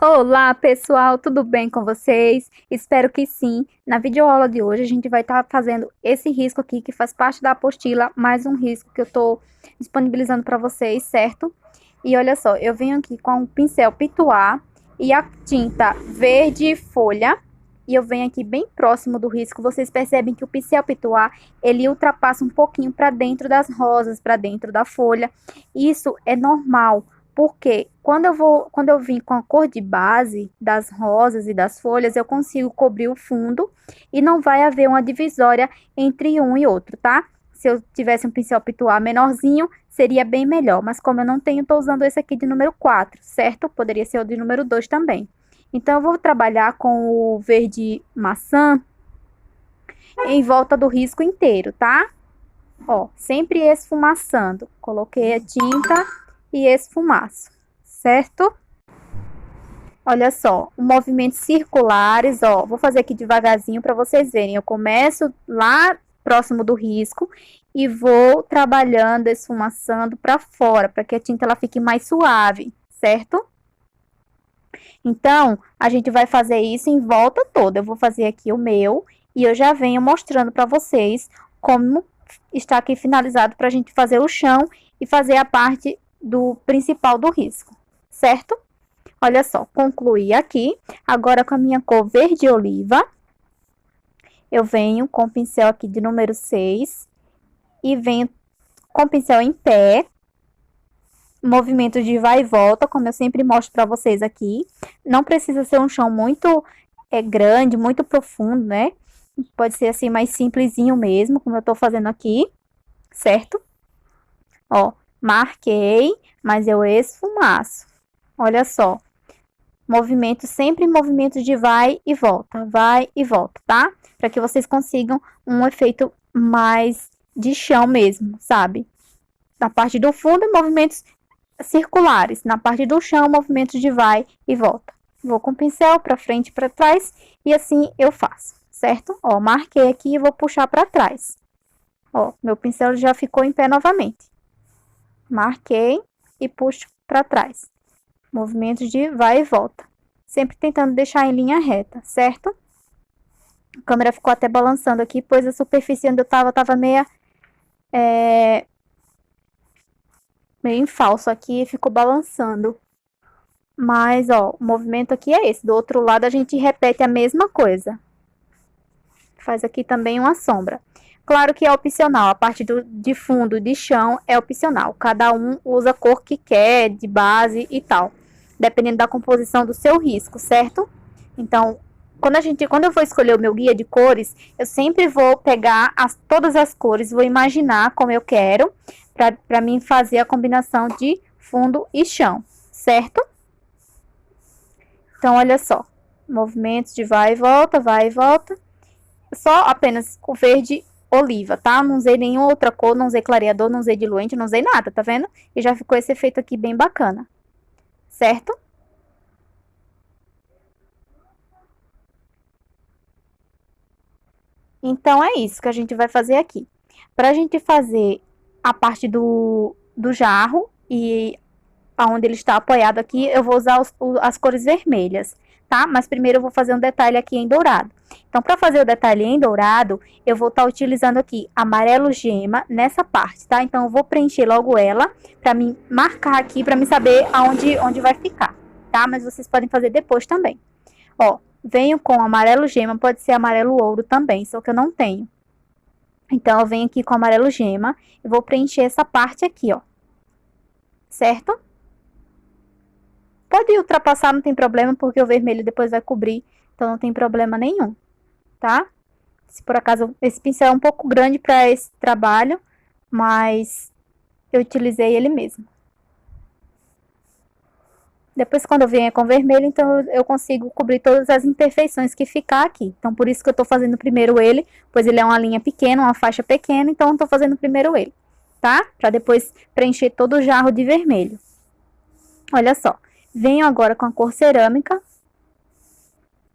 Olá, pessoal, tudo bem com vocês? Espero que sim. Na videoaula de hoje, a gente vai estar fazendo esse risco aqui, que faz parte da apostila, mais um risco que eu estou disponibilizando para vocês, certo? E olha só, eu venho aqui com o pincel Pituá e a tinta verde folha, e eu venho aqui bem próximo do risco. Vocês percebem que o pincel Pituá, ele ultrapassa um pouquinho para dentro das rosas, para dentro da folha. Isso é normal, porque quando eu vim com a cor de base das rosas e das folhas, eu consigo cobrir o fundo e não vai haver uma divisória entre um e outro, tá? Se eu tivesse um pincel Pituá menorzinho, seria bem melhor, mas como eu não tenho, estou usando esse aqui de número 4, certo? Poderia ser o de número 2 também. Então, eu vou trabalhar com o verde maçã em volta do risco inteiro, tá? Ó, sempre esfumaçando. Coloquei a tinta e esfumaço, certo? Olha só, movimentos circulares, ó, vou fazer aqui devagarzinho para vocês verem. Eu começo lá próximo do risco e vou trabalhando, esfumaçando para fora, para que a tinta ela fique mais suave, certo? Então, a gente vai fazer isso em volta toda. Eu vou fazer aqui o meu e eu já venho mostrando para vocês como está aqui finalizado para a gente fazer o chão e fazer a parte do principal do risco, certo? Olha só, concluí aqui. Agora com a minha cor verde oliva, eu venho com o pincel aqui de número 6 e venho com o pincel em pé, movimento de vai e volta, como eu sempre mostro para vocês aqui. Não precisa ser um chão muito grande, muito profundo, né? Pode ser assim mais simplesinho mesmo, como eu tô fazendo aqui, certo? Ó, marquei, mas eu esfumaço. Olha só, movimento, sempre movimento de vai e volta, tá? Para que vocês consigam um efeito mais de chão mesmo, sabe? Na parte do fundo, movimentos circulares. Na parte do chão, movimentos de vai e volta. Vou com o pincel para frente e para trás e assim eu faço, certo? Ó, marquei aqui e vou puxar para trás. Ó, meu pincel já ficou em pé novamente. Marquei e puxo para trás. Movimentos de vai e volta. Sempre tentando deixar em linha reta, certo? A câmera ficou até balançando aqui, pois a superfície onde eu tava meio em falso aqui e ficou balançando. Mas, ó, o movimento aqui é esse. Do outro lado, a gente repete a mesma coisa. Faz aqui também uma sombra. Claro que é opcional. A parte de fundo, de chão, é opcional. Cada um usa a cor que quer, de base e tal. Dependendo da composição do seu risco, certo? Então, quando eu for escolher o meu guia de cores, eu sempre vou pegar todas as cores, vou imaginar como eu quero, para mim fazer a combinação de fundo e chão, certo? Então, olha só, movimentos de vai e volta, só apenas o verde oliva, tá? Não usei nenhuma outra cor, não usei clareador, não usei diluente, não usei nada, tá vendo? E já ficou esse efeito aqui bem bacana, certo? Então, é isso que a gente vai fazer aqui. Para a gente fazer a parte do jarro e aonde ele está apoiado aqui, eu vou usar as cores vermelhas, tá? Mas primeiro eu vou fazer um detalhe aqui em dourado. Então, para fazer o detalhe em dourado, eu vou estar utilizando aqui amarelo gema nessa parte, tá? Então, eu vou preencher logo ela, para mim marcar aqui, para mim saber onde vai ficar, tá? Mas vocês podem fazer depois também. Ó, venho com amarelo gema, pode ser amarelo ouro também, só que eu não tenho. Então, eu venho aqui com amarelo gema e vou preencher essa parte aqui, ó. Certo? Pode ultrapassar, não tem problema, porque o vermelho depois vai cobrir, então não tem problema nenhum, tá? Se por acaso esse pincel é um pouco grande para esse trabalho, mas eu utilizei ele mesmo. Depois, quando eu vier com vermelho, então eu consigo cobrir todas as imperfeições que ficar aqui. Então, por isso que eu tô fazendo primeiro ele, pois ele é uma linha pequena, uma faixa pequena, então eu tô fazendo primeiro ele, tá? Para depois preencher todo o jarro de vermelho. Olha só, venho agora com a cor cerâmica.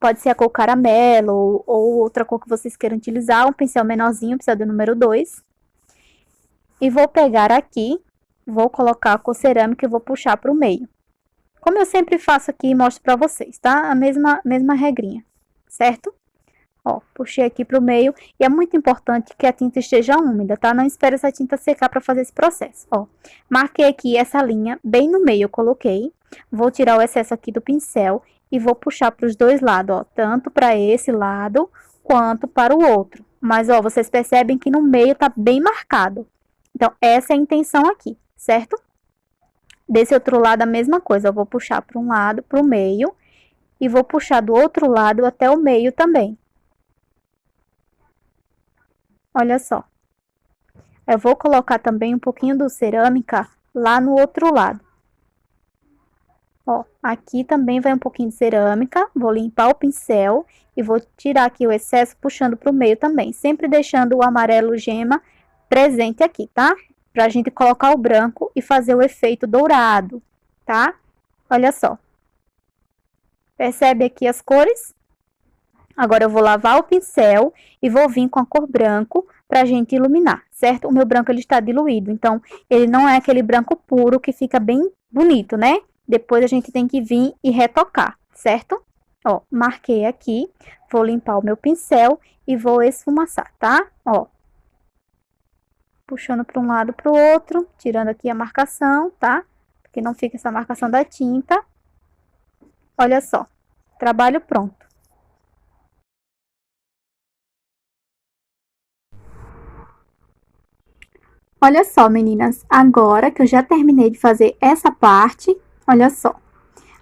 Pode ser a cor caramelo ou outra cor que vocês queiram utilizar, um pincel menorzinho, pincel do número 2. E vou pegar aqui, vou colocar a cor cerâmica e vou puxar para o meio. Como eu sempre faço aqui e mostro pra vocês, tá? A mesma regrinha, certo? Ó, puxei aqui pro meio e é muito importante que a tinta esteja úmida, tá? Não espere essa tinta secar para fazer esse processo, ó. Marquei aqui essa linha bem no meio, eu coloquei. Vou tirar o excesso aqui do pincel e vou puxar para os dois lados, ó. Tanto para esse lado quanto para o outro. Mas, ó, vocês percebem que no meio tá bem marcado. Então, essa é a intenção aqui, certo? Desse outro lado a mesma coisa, eu vou puxar para um lado, para o meio. E vou puxar do outro lado até o meio também. Olha só. Eu vou colocar também um pouquinho do cerâmica lá no outro lado. Ó, aqui também vai um pouquinho de cerâmica. Vou limpar o pincel e vou tirar aqui o excesso puxando para o meio também. Sempre deixando o amarelo gema presente aqui, tá? Pra gente colocar o branco e fazer o efeito dourado, tá? Olha só. Percebe aqui as cores? Agora eu vou lavar o pincel e vou vir com a cor branco pra gente iluminar, certo? O meu branco ele está diluído, então ele não é aquele branco puro que fica bem bonito, né? Depois a gente tem que vir e retocar, certo? Ó, marquei aqui, vou limpar o meu pincel e vou esfumaçar, tá? Ó, puxando para um lado para o outro, tirando aqui a marcação, tá? Porque não fica essa marcação da tinta. Olha só, trabalho pronto. Olha só, meninas, agora que eu já terminei de fazer essa parte, olha só.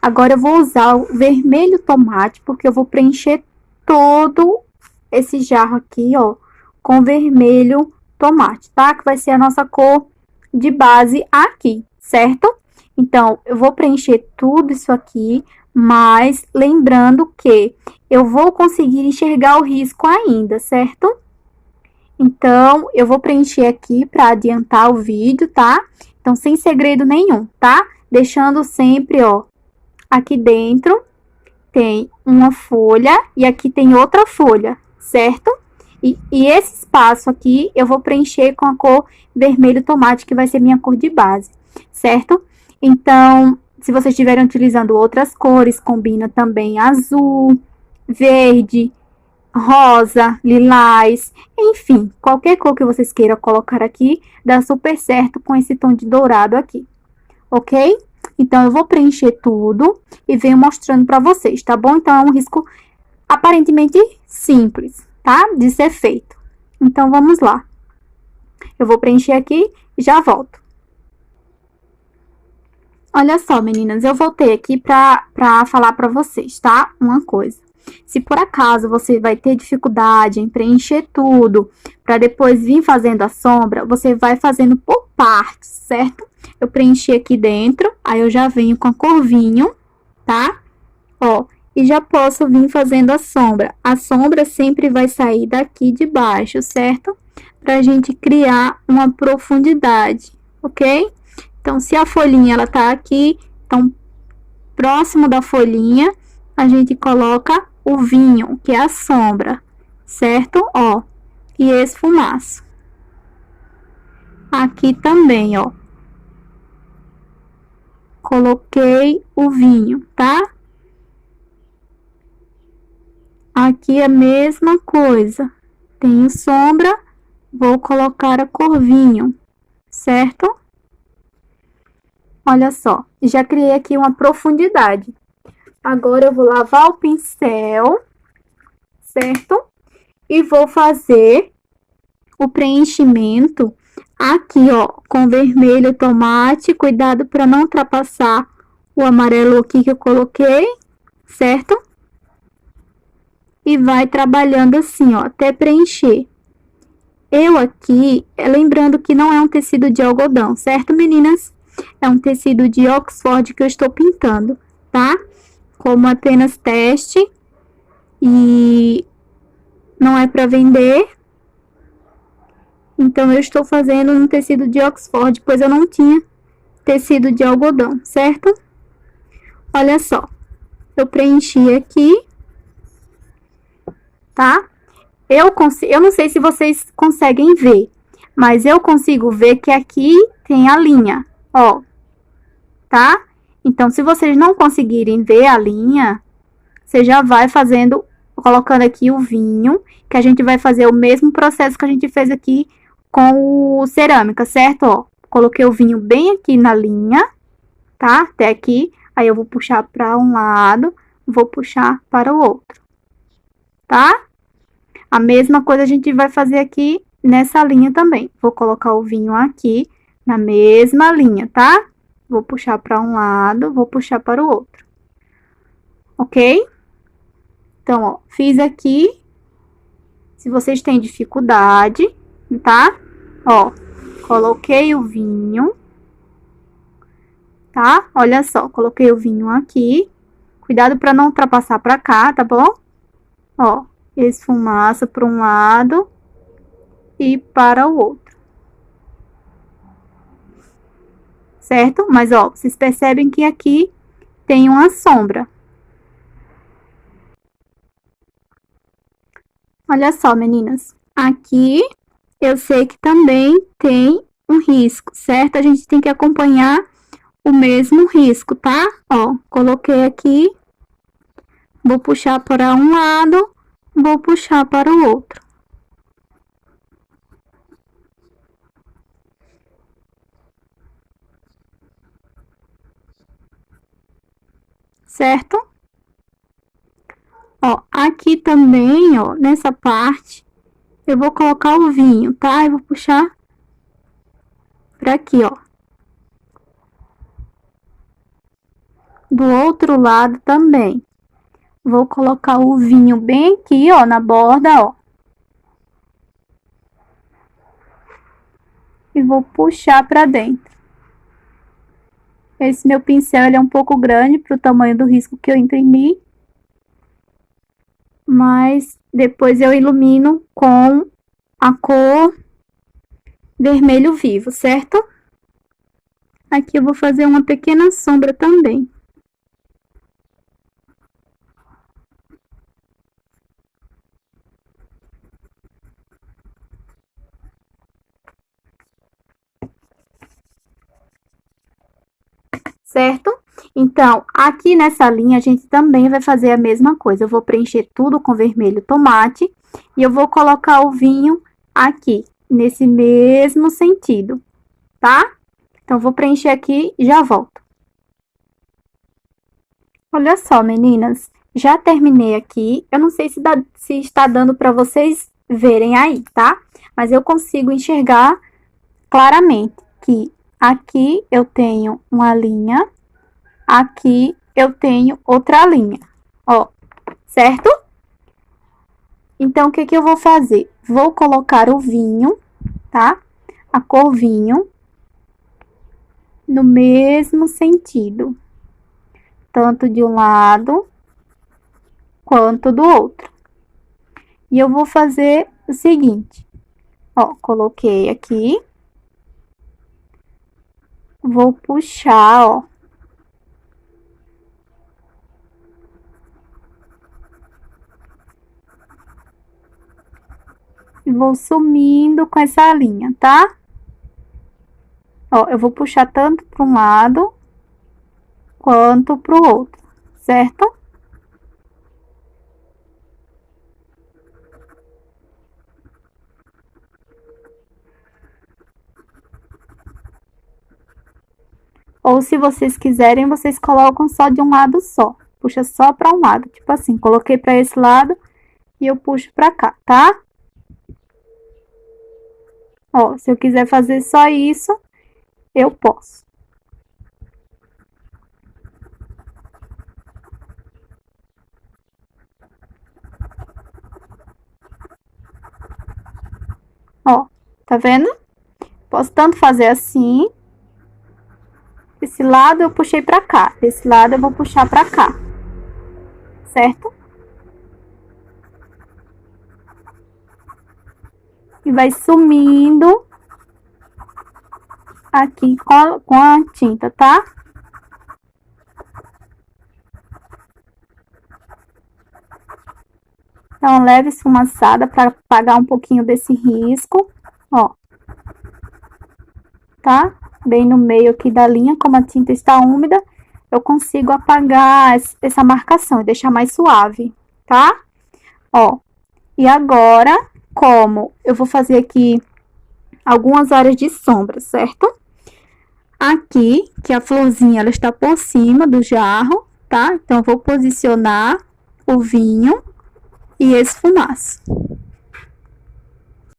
Agora eu vou usar o vermelho tomate, porque eu vou preencher todo esse jarro aqui, ó, com vermelho tomate, tá? Que vai ser a nossa cor de base aqui, certo? Então, eu vou preencher tudo isso aqui, mas lembrando que eu vou conseguir enxergar o risco ainda, certo? Então, eu vou preencher aqui para adiantar o vídeo, tá? Então, sem segredo nenhum, tá? Deixando sempre, ó, aqui dentro tem uma folha e aqui tem outra folha, certo? E esse espaço aqui eu vou preencher com a cor vermelho tomate, que vai ser minha cor de base, certo? Então, se vocês estiverem utilizando outras cores, combina também azul, verde, rosa, lilás, enfim, qualquer cor que vocês queiram colocar aqui, dá super certo com esse tom de dourado aqui, ok? Então, eu vou preencher tudo e venho mostrando pra vocês, tá bom? Então, é um risco aparentemente simples, tá? De ser feito. Então, vamos lá. Eu vou preencher aqui e já volto. Olha só, meninas, eu voltei aqui pra falar pra vocês, tá? Uma coisa. Se por acaso você vai ter dificuldade em preencher tudo, para depois vir fazendo a sombra, você vai fazendo por partes, certo? Eu preenchi aqui dentro, aí eu já venho com a cor vinho, tá? Ó, e já posso vir fazendo a sombra. A sombra sempre vai sair daqui de baixo, certo? Pra gente criar uma profundidade, ok? Então, se a folhinha, ela tá aqui, então, próximo da folhinha, a gente coloca o vinho, que é a sombra, certo? Ó, e esfumaço. Aqui também, ó. Coloquei o vinho, tá? Aqui é a mesma coisa. Tenho sombra, vou colocar a cor vinho, certo? Olha só, já criei aqui uma profundidade. Agora, eu vou lavar o pincel, certo? E vou fazer o preenchimento aqui, ó, com vermelho tomate. Cuidado para não ultrapassar o amarelo aqui que eu coloquei, certo? E vai trabalhando assim, ó, até preencher. Eu aqui, lembrando que não é um tecido de algodão, certo, meninas? É um tecido de Oxford que eu estou pintando, tá? Como apenas teste e não é para vender. Então, eu estou fazendo um tecido de Oxford, pois eu não tinha tecido de algodão, certo? Olha só, eu preenchi aqui, tá? Eu não sei se vocês conseguem ver, mas eu consigo ver que aqui tem a linha, ó, tá? Então, se vocês não conseguirem ver a linha, você já vai fazendo, colocando aqui o vinho, que a gente vai fazer o mesmo processo que a gente fez aqui com o cerâmica, certo? Ó, coloquei o vinho bem aqui na linha, tá? Até aqui. Aí eu vou puxar para um lado, vou puxar para o outro, tá? A mesma coisa a gente vai fazer aqui nessa linha também. Vou colocar o vinho aqui na mesma linha, tá? Vou puxar para um lado, vou puxar para o outro. Ok? Então, ó, fiz aqui. Se vocês têm dificuldade, tá? Ó, coloquei o vinho. Tá? Olha só, coloquei o vinho aqui. Cuidado para não ultrapassar para cá, tá bom? Ó, esfumaça para um lado e para o outro. Certo? Mas, ó, vocês percebem que aqui tem uma sombra. Olha só, meninas. Aqui eu sei que também tem um risco, certo? A gente tem que acompanhar o mesmo risco, tá? Ó, coloquei aqui, vou puxar para um lado, vou puxar para o outro. Certo? Ó, aqui também, ó, nessa parte, eu vou colocar o vinho, tá? Eu vou puxar para aqui, ó. Do outro lado também. Vou colocar o vinho bem aqui, ó, na borda, ó. E vou puxar para dentro. Esse meu pincel, ele é um pouco grande para o tamanho do risco que eu imprimi. Mas depois eu ilumino com a cor vermelho vivo, certo? Aqui eu vou fazer uma pequena sombra também. Certo? Então, aqui nessa linha, a gente também vai fazer a mesma coisa. Eu vou preencher tudo com vermelho tomate e eu vou colocar o vinho aqui, nesse mesmo sentido, tá? Então, vou preencher aqui e já volto. Olha só, meninas, já terminei aqui. Eu não sei se está dando para vocês verem aí, tá? Mas eu consigo enxergar claramente que aqui eu tenho uma linha, aqui eu tenho outra linha, ó, certo? Então, o que que eu vou fazer? Vou colocar o vinho, tá? A cor vinho, no mesmo sentido, tanto de um lado quanto do outro. E eu vou fazer o seguinte, ó, coloquei aqui, vou puxar, ó. E vou sumindo com essa linha, tá? Ó, eu vou puxar tanto para um lado quanto para o outro, certo? Ou se vocês quiserem, vocês colocam só de um lado só. Puxa só para um lado, tipo assim, coloquei para esse lado e eu puxo para cá, tá? Ó, se eu quiser fazer só isso, eu posso. Ó, tá vendo? Posso tanto fazer assim. Desse lado eu puxei pra cá, desse lado eu vou puxar pra cá. Certo? E vai sumindo aqui com a tinta, tá? Então, leve esfumaçada para apagar um pouquinho desse risco, ó. Tá? Bem no meio aqui da linha, como a tinta está úmida, eu consigo apagar essa marcação e deixar mais suave, tá? Ó, e agora, como eu vou fazer aqui algumas áreas de sombra, certo? Aqui, que a florzinha, ela está por cima do jarro, tá? Então, eu vou posicionar o vinho e esse fumaço.